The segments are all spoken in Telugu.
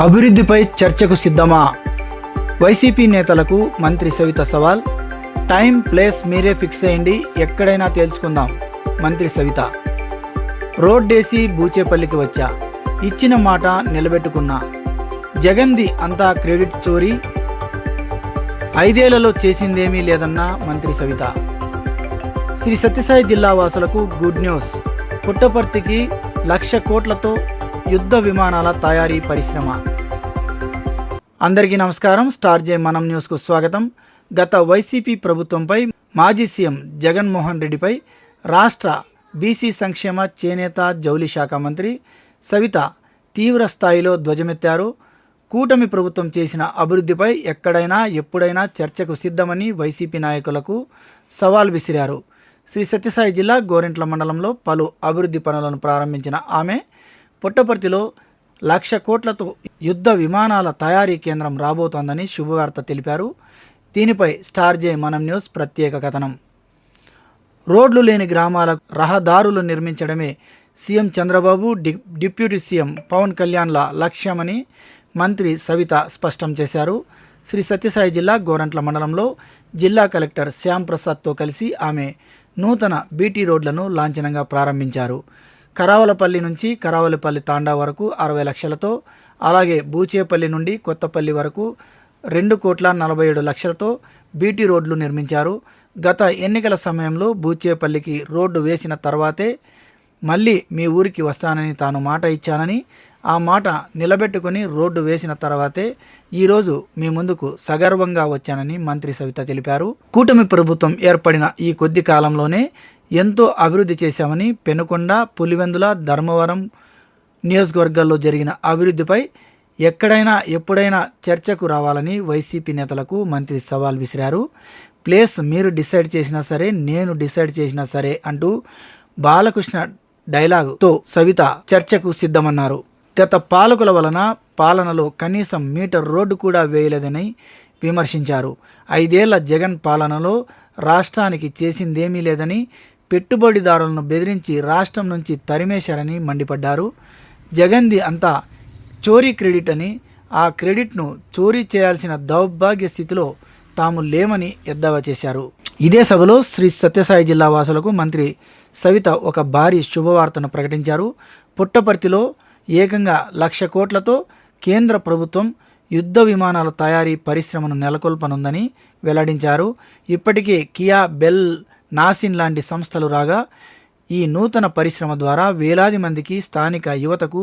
అభివృద్ధిపై చర్చకు సిద్ధమా? వైసీపీ నేతలకు మంత్రి సవిత సవాల్. టైం ప్లేస్ మీరే ఫిక్స్ చేయండి, ఎక్కడైనా తేల్చుకుందాం. మంత్రి సవిత. రోడ్డేసి బూచేపల్లికి వచ్చా, ఇచ్చిన మాట నిలబెట్టుకున్నా. జగన్ది అంతా క్రెడిట్ చోరీ, 5 ఏళ్లలో చేసిందేమీ లేదన్న మంత్రి సవిత. శ్రీ సత్యసాయి జిల్లా వాసులకు గుడ్ న్యూస్. పుట్టపర్తికి 1,00,000 కోట్లతో యుద్ధ విమానాల తయారీ పరిశ్రమ. అందరికీ నమస్కారం. స్టార్ జే మనం న్యూస్కు స్వాగతం. గత వైసీపీ ప్రభుత్వంపై మాజీ సీఎం జగన్మోహన్ రెడ్డిపై రాష్ట్ర బీసీ సంక్షేమ, చేనేత, జౌళి శాఖ మంత్రి సవిత తీవ్ర స్థాయిలో ధ్వజమెత్తారు. కూటమి ప్రభుత్వం చేసిన అభివృద్ధిపై ఎక్కడైనా ఎప్పుడైనా చర్చకు సిద్ధమని వైసీపీ నాయకులకు సవాల్ విసిరారు. శ్రీ సత్యసాయి జిల్లా గోరెంట్ల మండలంలో పలు అభివృద్ధి పనులను ప్రారంభించిన ఆమె పుట్టపర్తిలో 1,00,000 కోట్లతో యుద్ధ విమానాల తయారీ కేంద్రం రాబోతోందని శుభవార్త తెలిపారు. దీనిపై స్టార్ జే మనం న్యూస్ ప్రత్యేక కథనం. రోడ్లు లేని గ్రామాలకు రహదారులు నిర్మించడమే CM Chandrababu, deputy CM Pawan కళ్యాణ్ల లక్ష్యమని మంత్రి సవిత స్పష్టం చేశారు. శ్రీ సత్యసాయి జిల్లా గోరంట్ల మండలంలో జిల్లా కలెక్టర్ శ్యామ్ ప్రసాద్తో కలిసి ఆమె నూతన బీటీ రోడ్లను లాంఛనంగా ప్రారంభించారు. కరావలపల్లి నుంచి కరావలపల్లి తాండా వరకు 60 లక్షలతో, అలాగే బూచేపల్లి నుండి కొత్తపల్లి వరకు 2,47,00,000తో బీటీ రోడ్లు నిర్మించారు. గత ఎన్నికల సమయంలో బూచేపల్లికి రోడ్డు వేసిన తర్వాతే మళ్ళీ మీ ఊరికి వస్తానని తాను మాట ఇచ్చానని, ఆ మాట నిలబెట్టుకుని రోడ్డు వేసిన తర్వాతే ఈరోజు మీ ముందుకు సగర్వంగా వచ్చానని మంత్రి సవిత తెలిపారు. కూటమి ప్రభుత్వం ఏర్పడిన ఈ కొద్ది కాలంలోనే ఎంతో అభివృద్ధి చేశామని, పెనుకొండ, పులివెందుల, ధర్మవరం నియోజకవర్గాల్లో జరిగిన అభివృద్ధిపై ఎక్కడైనా ఎప్పుడైనా చర్చకు రావాలని వైసీపీ నేతలకు మంత్రి సవాల్ విసిరారు. ప్లేస్ మీరు డిసైడ్ చేసినా సరే, నేను డిసైడ్ చేసినా సరే అంటూ బాలకృష్ణ డైలాగుతో సవిత చర్చకు సిద్ధమన్నారు. గత పాలకుల వలన పాలనలో కనీసం మీటర్ రోడ్డు కూడా వేయలేదని విమర్శించారు. 5 ఏళ్ల జగన్ పాలనలో రాష్ట్రానికి చేసిందేమీ లేదని, పెట్టుబడిదారులను బెదిరించి రాష్ట్రం నుంచి తరిమేశారని మండిపడ్డారు. జగన్ది అంతా చోరీ క్రెడిట్ అని, ఆ క్రెడిట్ను చోరీ చేయాల్సిన దౌర్భాగ్య స్థితిలో తాము లేమని ఎద్దేవా చేశారు. ఇదే సభలో శ్రీ సత్యసాయి జిల్లా వాసులకు మంత్రి సవిత ఒక భారీ శుభవార్తను ప్రకటించారు. పుట్టపర్తిలో ఏకంగా 1,00,000 కోట్లతో కేంద్ర ప్రభుత్వం యుద్ధ విమానాల తయారీ పరిశ్రమను నెలకొల్పనుందని వెల్లడించారు. ఇప్పటికే కియా, బెల్, నాసిన్ లాంటి సంస్థలు రాగా ఈ నూతన పరిశ్రమ ద్వారా వేలాది మందికి, స్థానిక యువతకు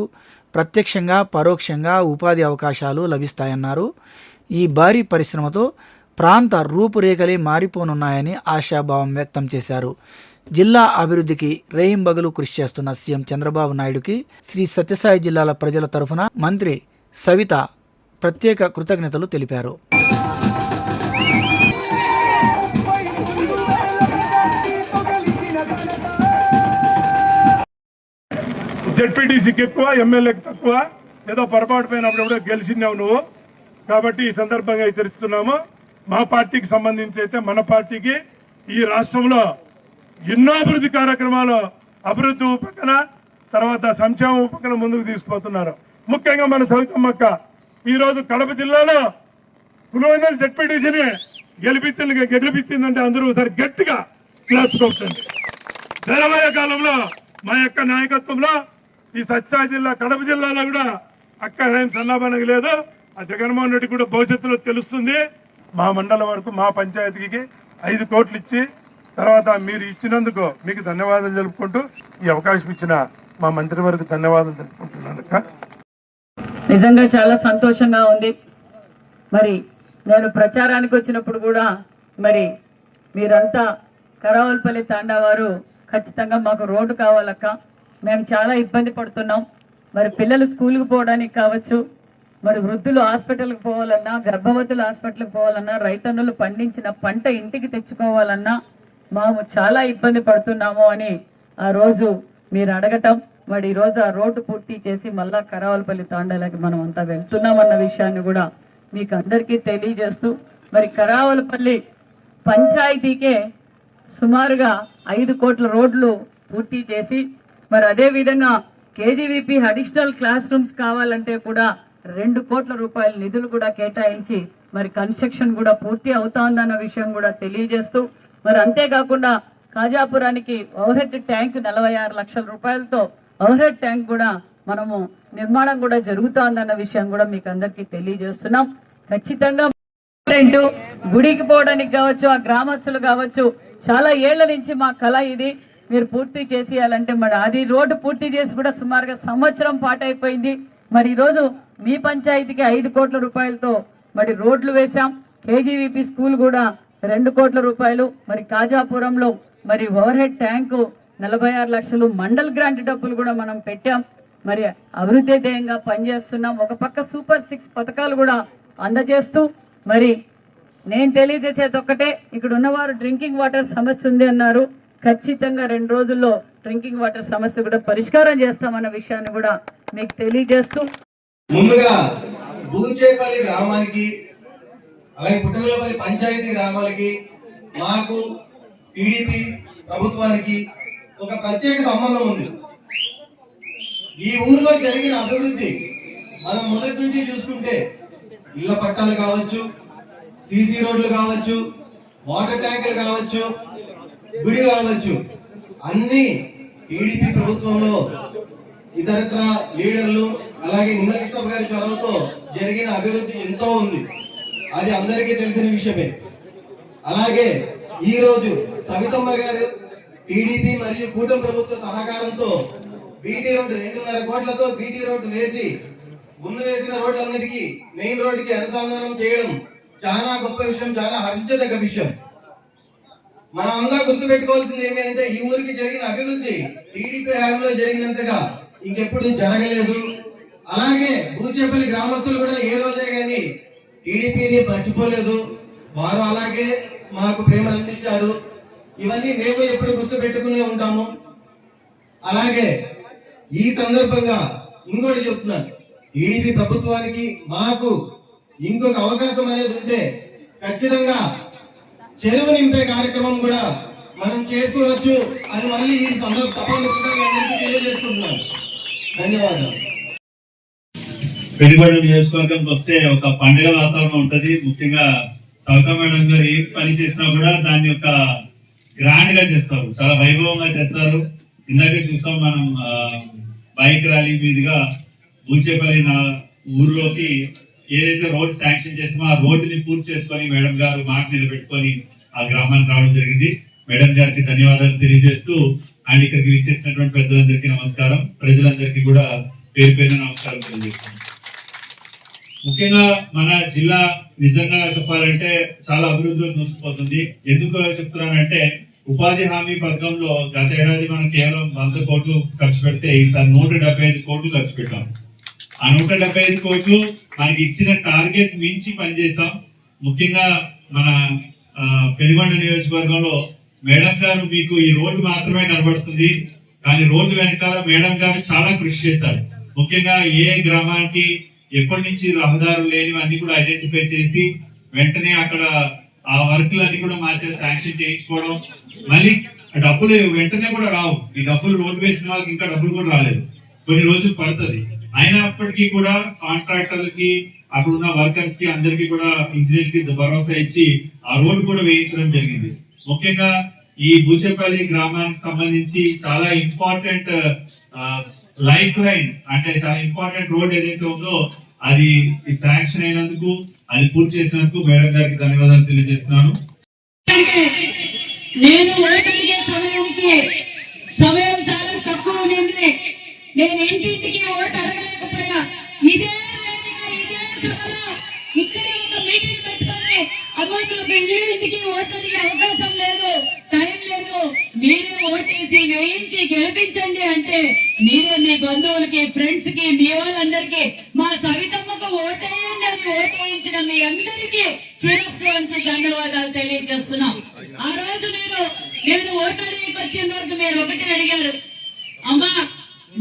ప్రత్యక్షంగా పరోక్షంగా ఉపాధి అవకాశాలు లభిస్తాయన్నారు. ఈ భారీ పరిశ్రమతో ప్రాంత రూపురేఖలే మారిపోనున్నాయని ఆశాభావం వ్యక్తం చేశారు. జిల్లా అభివృద్ధికి రేయింబగలు కృషి చేస్తున్న సీఎం చంద్రబాబు నాయుడుకి శ్రీ సత్యసాయి జిల్లాల ప్రజల తరఫున మంత్రి సవిత ప్రత్యేక కృతజ్ఞతలు తెలిపారు. జెడ్పీటీసీకి ఎక్కువ, ఎమ్మెల్యేకి తక్కువ, ఏదో పొరపాటు పోయినప్పుడు కూడా గెలిచినావు నువ్వు. కాబట్టి ఈ సందర్భంగా హెచ్చరిస్తున్నాము. మా పార్టీకి సంబంధించి అయితే మన పార్టీకి ఈ రాష్ట్రంలో ఎన్నో అభివృద్ధి కార్యక్రమాలు, అభివృద్ధి పక్కన తర్వాత సంక్షేమం పక్కన ముందుకు తీసుకుపోతున్నారు. ముఖ్యంగా మన సవితమ్మక్క ఈరోజు కడప జిల్లాలో పులివెందుల జెడ్పీటీసీని గెలిపించిందంటే అందరూ ఒకసారి గట్టిగా క్లాప్స్ కొట్టండి. రాబోయే కాలంలో మా యొక్క నాయకత్వంలో ఈ సత్యసాయి జిల్లా, కడప జిల్లాలో కూడా అక్క ఏం సన్నాపనగా లేదు. ఆ జగన్మోహన్ రెడ్డి కూడా భవిష్యత్తులో తెలుస్తుంది. మా మండలం వరకు, మా పంచాయతీకి 5 కోట్లు ఇచ్చి తర్వాత మీరు ఇచ్చినందుకు మీకు ధన్యవాదాలు తెలుపుకుంటూ ఈ అవకాశం ఇచ్చిన మా మంత్రివర్గ ధన్యవాదాలు తెలుపుకుంటున్నాను. నిజంగా చాలా సంతోషంగా ఉంది. మరి నేను ప్రచారానికి వచ్చినప్పుడు కూడా మరి మీరంతా కరావలపల్లి తాండా వారు ఖచ్చితంగా మాకు రోడ్డు కావాలక్క, మేము చాలా ఇబ్బంది పడుతున్నాం. మరి పిల్లలు స్కూల్కి పోవడానికి కావచ్చు, మరి వృద్ధులు హాస్పిటల్కి పోవాలన్నా, గర్భవతులు హాస్పిటల్కి పోవాలన్నా, రైతన్నులు పండించిన పంట ఇంటికి తెచ్చుకోవాలన్నా మేము చాలా ఇబ్బంది పడుతున్నాము అని ఆ రోజు మీరు అడగటం, మరి ఈరోజు ఆ రోడ్డు పూర్తి చేసి మళ్ళా కరావలపల్లి తాండాలకి మనం అంతా వెళ్తున్నామన్న విషయాన్ని కూడా మీకు అందరికీ తెలియజేస్తూ, మరి కరావలపల్లి పంచాయతీకే సుమారుగా 5 కోట్ల రోడ్లు పూర్తి చేసి, మరి అదే విధంగా కేజీవీపీ అడిషనల్ క్లాస్ రూమ్స్ కావాలంటే కూడా 2 కోట్ల రూపాయల నిధులు కూడా కేటాయించి మరి కన్స్ట్రక్షన్ కూడా పూర్తి అవుతోందన్న విషయం కూడా తెలియజేస్తూ, మరి అంతేకాకుండా కాజాపురానికి ఓవర్హెడ్ ట్యాంక్ 46 లక్షల రూపాయలతో ఓవర్హెడ్ ట్యాంక్ కూడా మనము నిర్మాణం కూడా జరుగుతోందన్న విషయం కూడా మీకు అందరికీ తెలియజేస్తున్నాం. ఖచ్చితంగా గుడికి పోవడానికి కావచ్చు, ఆ గ్రామస్తులు కావచ్చు, చాలా ఏళ్ల నుంచి మా కళ ఇది, మీరు పూర్తి చేసేయాలంటే మరి అది రోడ్డు పూర్తి చేసి కూడా సుమారుగా సంవత్సరం పాటు అయిపోయింది. మరి ఈరోజు మీ పంచాయతీకి 5 కోట్ల రూపాయలతో మరి రోడ్లు వేశాం. కేజీవీపీ స్కూల్ కూడా 2 కోట్ల రూపాయలు, మరి కాజాపురంలో మరి ఓవర్హెడ్ ట్యాంకు 46 లక్షలు, మండల్ గ్రాంట్ డబ్బులు కూడా మనం పెట్టాం. మరి అభివృద్ధి ధ్యేయంగా పనిచేస్తున్నాం. ఒక పక్క సూపర్ 6 పథకాలు కూడా అందజేస్తూ, మరి నేను తెలియజేసేది ఒక్కటే, ఇక్కడ ఉన్నవారు డ్రింకింగ్ వాటర్ సమస్య ఉంది అన్నారు. ఖచ్చితంగా 2 రోజుల్లో డ్రింకింగ్ వాటర్ సమస్య కూడా పరిష్కారం చేస్తామన్న విషయాన్ని కూడా మీకు తెలియజేస్తూ, ముందుగా బూచేపల్లి గ్రామానికి అలాగే పుట్టగలపల్లి పంచాయతీ గ్రామాలకి మాకు టీడీపీ ప్రభుత్వానికి ఒక ప్రత్యేక సంబంధం ఉంది. ఈ ఊర్లో జరిగిన అభివృద్ధి మనం మొదటి నుంచి చూసుకుంటే ఇళ్ల పట్టాలు కావచ్చు, సీసీ రోడ్లు కావచ్చు, వాటర్ ట్యాంకులు కావచ్చు, గుడి కావచ్చు, అన్ని టీడీపీ ప్రభుత్వంలో ఇతరత్ర లీడర్లు అలాగే నిమ్మకృష్ణ గారి చొరవతో జరిగిన అభివృద్ధి ఎంతో ఉంది. అది అందరికీ తెలిసిన విషయమే. అలాగే ఈ రోజు సవితమ్మ గారు టీడీపీ మరియు కూటమి ప్రభుత్వ సహకారంతో బీటీ రోడ్డు 2.5 కోట్లతో బీటీ రోడ్డు వేసి ముందు వేసిన రోడ్లన్నిటికీ మెయిన్ రోడ్డుకి అనుసంధానం చేయడం చాలా గొప్ప విషయం, చాలా హర్షించదగ్గ విషయం. మనం అందరూ గుర్తుపెట్టుకోవాల్సింది ఏమంటే ఈ ఊరికి జరిగిన అభివృద్ధి టీడీపీ హయాంలో జరిగినంతగా ఇంకెప్పుడు జరగలేదు. అలాగే బూచేపల్లి గ్రామస్తులు కూడా ఏ రోజే గాని టీడీపీని మర్చిపోలేదు. వారు అలాగే మాకు ప్రేమ అందించారు. ఇవన్నీ మేము ఎప్పుడు గుర్తు పెట్టుకునే ఉంటాము. అలాగే ఈ సందర్భంగా ఇంకోటి చెప్తున్నాను, టీడీపీ ప్రభుత్వానికి మాకు ఇంకొక అవకాశం అనేది ఉంటే ఖచ్చితంగా చెరువు నింపే కార్యక్రమం కూడా మనం చేసుకోవచ్చు అని మళ్ళీ ఈ సభాముఖంగా తెలియజేసుకుంటున్నాను. ధన్యవాదాలు. పెట్టుబడి నియోజకవర్గంకి వస్తే ఒక పండుగ వాతావరణం ఉంటది. ముఖ్యంగా సవితా మేడం గారు ఏ పని చేసినా కూడా దాన్ని ఒక గ్రాండ్ గా చేస్తారు, చాలా వైభవంగా చేస్తారు. ఇందాకే చూసాం మనం బైక్ ర్యాలీ మీదుగా బూచేపల్లి ఊర్లోకి ఏదైతే రోడ్ శాంక్షన్ చేసామో ఆ రోడ్డుని పూర్తి చేసుకొని మేడం గారు మాట నిలబెట్టుకొని ఆ గ్రామానికి రావడం జరిగింది. మేడం గారికి ధన్యవాదాలు తెలియజేస్తూ అండ్ ఇక్కడికి విచ్చేసినటువంటి పెద్దలందరికీ నమస్కారం, ప్రజలందరికీ కూడా పేరు పేరున నమస్కారం తెలియజేస్తున్నాం. ముఖ్యంగా మన జిల్లా నిజంగా చెప్పాలంటే చాలా అభివృద్ధిలో దూసుకుపోతుంది. ఎందుకు చెప్తున్నానంటే ఉపాధి హామీ పథకంలో గత ఏడాది మనం కేవలం 100 కోట్లు ఖర్చు పెడితే ఈసారి 175 కోట్లు ఖర్చు పెట్టాం. ఆ 175 కోట్లు మనకి ఇచ్చిన టార్గెట్ మించి పనిచేస్తాం. ముఖ్యంగా మన పెనుగొండ నియోజకవర్గంలో మేడం గారు మీకు ఈ రోడ్డు మాత్రమే కనబడుతుంది, కానీ రోడ్డు వెనకాల మేడం గారు చాలా కృషి చేశారు. ముఖ్యంగా ఏ గ్రామానికి ఎప్పటి నుంచి రహదారులు లేనివి అన్ని కూడా ఐడెంటిఫై చేసి వెంటనే అక్కడ ఆ వర్క్లన్నీ కూడా మార్చే శాంక్షన్ చేయించుకోవడం, మళ్ళీ డబ్బులు వెంటనే కూడా రావు. ఈ డబ్బులు రోడ్డు వేసిన వాళ్ళకి ఇంకా డబ్బులు కూడా రాలేదు, కొన్ని రోజులు పడుతుంది. అయినప్పటికీ కూడా కాంట్రాక్టర్లకి అక్కడ ఉన్న వర్కర్స్ కి అందరికి కూడా ఇంజనీర్ కి భరోసా ఇచ్చి ఆ రోడ్డు కూడా వేయించడం జరిగింది. ముఖ్యంగా ఈ బూచేపల్లి గ్రామానికి సంబంధించి చాలా ఇంపార్టెంట్ లైఫ్ లైన్ అంటే చాలా ఇంపార్టెంట్ రోడ్ ఏదైతే ఉందో అది శాంక్షన్ అయినందుకు, అది పూర్తి చేసినందుకు మేడం గారికి ధన్యవాదాలు తెలియజేస్తున్నాను. నేను ఓటడిగే సమయం చాలా తక్కువ ఉంది. నేను ఇంటింటికి ఓటు అడగలేకపోయినా ఇదే సభలో ఇక్కడే ఒక మీటింగ్ పెట్టుకొని అమ్మ నాకు ఇంటికి ఓటు అడిగే అవకాశం లేదు, టైం లేదు, మీరే ఓటేసి వేయించి గెలిపించండి అంటే మీరే మీ బంధువులకి ఫ్రెండ్స్ కి మీ వాళ్ళందరికీ మా సవితమ్మకు ఓటేయండి అని ఓటేయించిన మీ అందరికీ శిరస్సు వంచి ధన్యవాదాలు తెలియజేస్తున్నాం. ఆ రోజు నేను ఓటు అడిగికి వచ్చిన రోజు మీరు ఒకటే అడిగారు, అమ్మా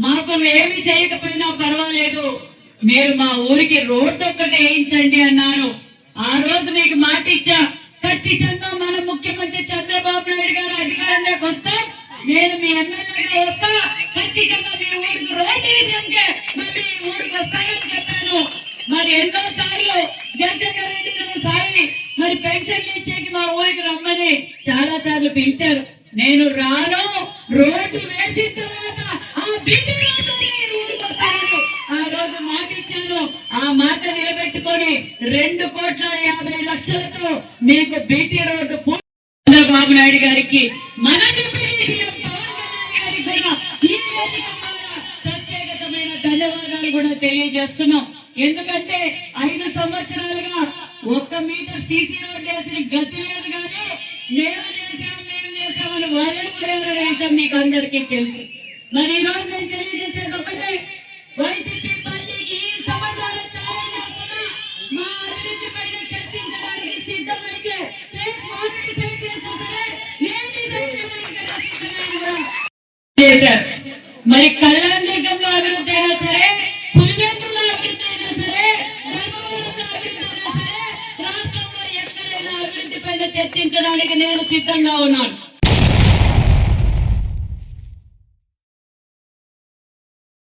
మాకు ఏమి చేయకపోయినా పర్వాలేదు, మీరు మా ఊరికి రోడ్డు ఒక్కటి వేయించండి అన్నారు. ఆ రోజు మీకు మాట ఇచ్చా, ఖచ్చితంగా మన ముఖ్యమంత్రి చంద్రబాబు నాయుడు గారు అధికారంలోకి వస్తే నేను మీ ఎమ్మెల్యేగా వస్తా, ఖచ్చితంగా మీ ఊరికి రోడ్డు వేసి అంటే మళ్ళీ ఊరికి వస్తానని చెప్పాను. మరి ఎన్నో సార్లు జయశంకర్ రెడ్డి గారు సాయి మరి పెన్షన్లు ఇచ్చేకి మా ఊరికి రమ్మని చాలా సార్లు పిలిచారు. నేను రాను, రోడ్డు వేసిన తర్వాత ఆ బీటీ రోడ్డుని ఊరికి వస్తాను. ఆ రోజు మాట ఇచ్చాను, ఆ మాట నిలబెట్టుకొని 2,50,00,000తో మీకు బీటీ రోడ్డు చంద్రబాబు నాయుడు గారికి, మన డిప్యూటీ సీఎం పవన్ కళ్యాణ్ గారికి కూడా ఈ వేదిక ద్వారా ప్రత్యేకమైన ధన్యవాదాలు కూడా తెలియజేస్తున్నాం. ఎందుకంటే 5 సంవత్సరాలుగా 1 మీటర్ సీసీ రోడ్ వేసిన గతి లేదు, కానీ మేము చేశామని వాళ్ళే కూడా విషయం మీకు అందరికీ తెలుసు. మరి ఈ రోజు నేను తెలియజేసేది ఒకటే, వైసీపీ పార్టీకి ఈ సమాధానం ఛాలెంజ్ చేస్తున్నా. మా అభివృద్ధి పైన చర్చించడానికి సిద్ధమైతే చేశారు. మరి కళ్యాణదుర్గంలో అభివృద్ధి అయినా సరే, పులివెందులో అభివృద్ధి అయినా సరే, ధర్మవరంలో అభివృద్ధి అయినా సరే, రాష్ట్రంలో ఎక్కడైనా అభివృద్ధి పైన చర్చించడానికి నేను సిద్ధంగా ఉన్నాను.